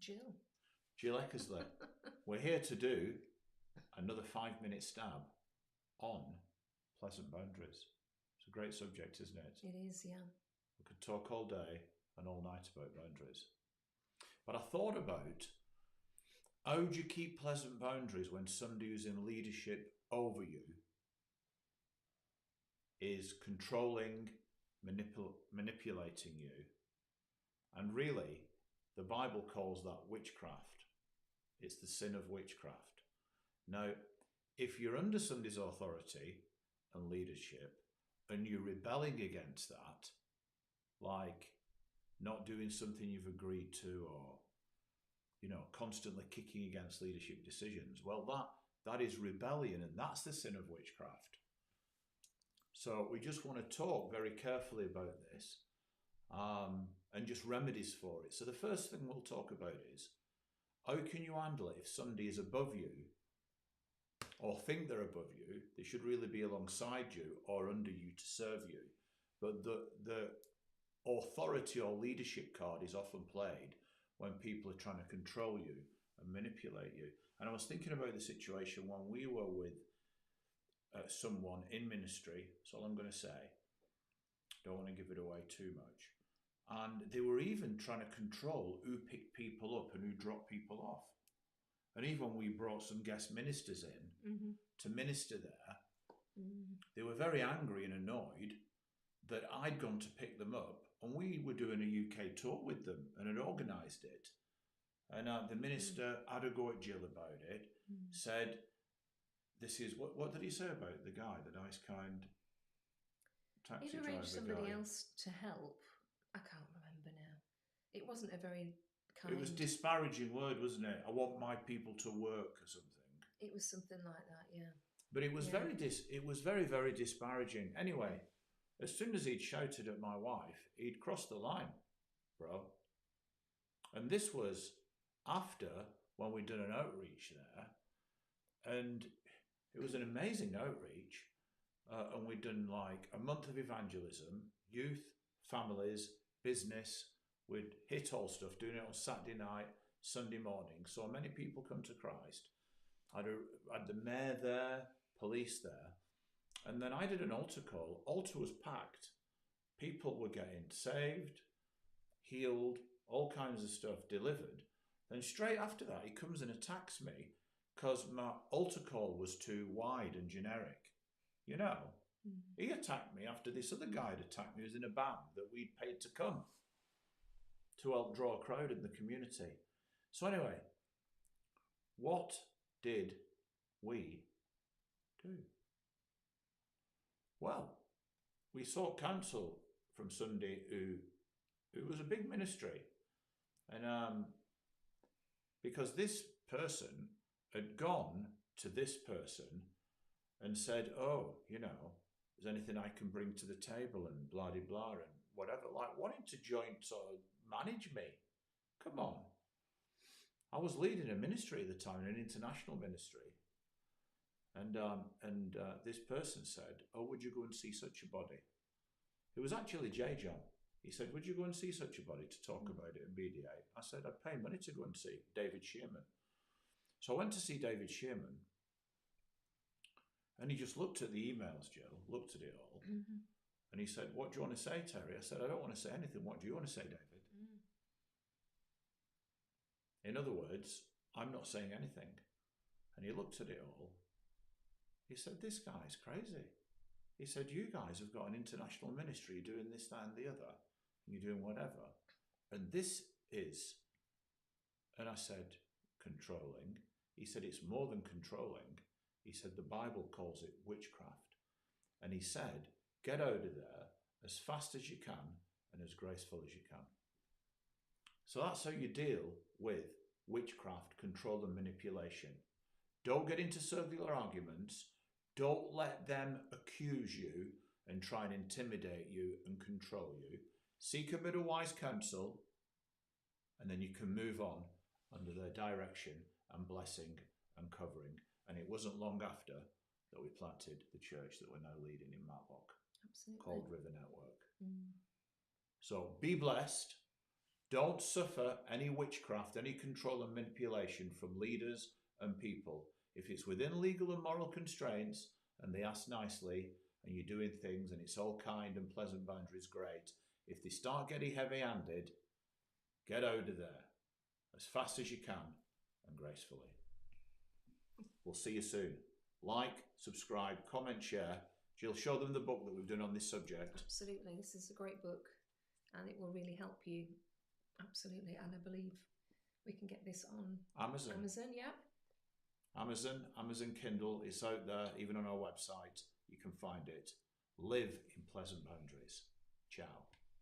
Jill. Jill Eckersley. We're here to do another 5-minute stab on pleasant boundaries. It's a great subject, isn't it? It is, yeah. We could talk all day and all night about boundaries. But I thought about, how do you keep pleasant boundaries when somebody who's in leadership over you is controlling, manipulating you? And really, the Bible calls that witchcraft. It's the sin of witchcraft. Now, if you're under somebody's authority and leadership and you're rebelling against that, like not doing something you've agreed to, or constantly kicking against leadership decisions, well, that is rebellion, and that's the sin of witchcraft. So we just want to talk very carefully about this and just remedies for it. So the first thing we'll talk about is, how can you handle it if somebody is above you or think they're above you? They should really be alongside you or under you to serve you. But the authority or leadership card is often played when people are trying to control you and manipulate you. And I was thinking about the situation when we were with someone in ministry. That's all I'm going to say. Don't want to give it away too much. And they were even trying to control who picked people up and who dropped people off. And even when we brought some guest ministers in to minister there, they were very angry and annoyed that I'd gone to pick them up, and we were doing a UK tour with them and had organised it. And the minister had a go at Jill about it, said, this is, what did he say about the guy, the nice, kind taxi driver guy? He'd arranged somebody else to help. I can't remember now. It wasn't a very kind... It was a disparaging word, wasn't it? I want my people to work or something. It was something like that, yeah. But it was very, very disparaging. Anyway, as soon as he'd shouted at my wife, he'd crossed the line, bro. And this was after, when we'd done an outreach there, and it was an amazing outreach, and we'd done like a month of evangelism, youth, families, business. We'd hit all stuff, doing it on Saturday night, Sunday morning. So many people come to Christ. I had the mayor there, police there. And then I did an altar call. Altar was packed. People were getting saved, healed, all kinds of stuff delivered. Then straight after that, he comes and attacks me because my altar call was too wide and generic. He attacked me after this other guy had attacked me who was in a band that we'd paid to come to help draw a crowd in the community. So anyway, what did we do? Well, we sought counsel from somebody who was a big ministry. And because this person had gone to this person and said, is there anything I can bring to the table and blah, blah, blah, and whatever, like wanting to join, sort of manage me. Come on. I was leading a ministry at the time, an international ministry. And this person said, would you go and see such a body? It was actually J. John. He said, would you go and see such a body to talk about it and mediate? I said, I'd pay money to go and see David Shearman. So I went to see David Shearman. And he just looked at the emails, Jill, looked at it all. And he said, what do you want to say, Terry? I said, I don't want to say anything. What do you want to say, David? In other words, I'm not saying anything. And he looked at it all. He said, this guy's crazy. He said, you guys have got an international ministry doing this, that, and the other. And you're doing whatever. And this is, and I said, controlling. He said, it's more than controlling. He said, the Bible calls it witchcraft. And he said, get out of there as fast as you can and as graceful as you can. So that's how you deal with witchcraft, control and manipulation. Don't get into circular arguments. Don't let them accuse you and try and intimidate you and control you. Seek a bit of wise counsel, and then you can move on under their direction and blessing and covering. And it wasn't long after that we planted the church that we're now leading in Matlock. Absolutely. Called River Network. So be blessed. Don't suffer any witchcraft, any control and manipulation from leaders and people. If it's within legal and moral constraints and they ask nicely and you're doing things and it's all kind and pleasant boundaries, great. If they start getting heavy-handed, get out of there as fast as you can and gracefully. We'll see you soon. Like, subscribe, comment, share. Jill, show them the book that we've done on this subject. Absolutely. This is a great book and it will really help you. Absolutely. And I believe we can get this on Amazon. Yeah. Amazon Kindle is out there, even on our website. You can find it. Live in pleasant boundaries. Ciao.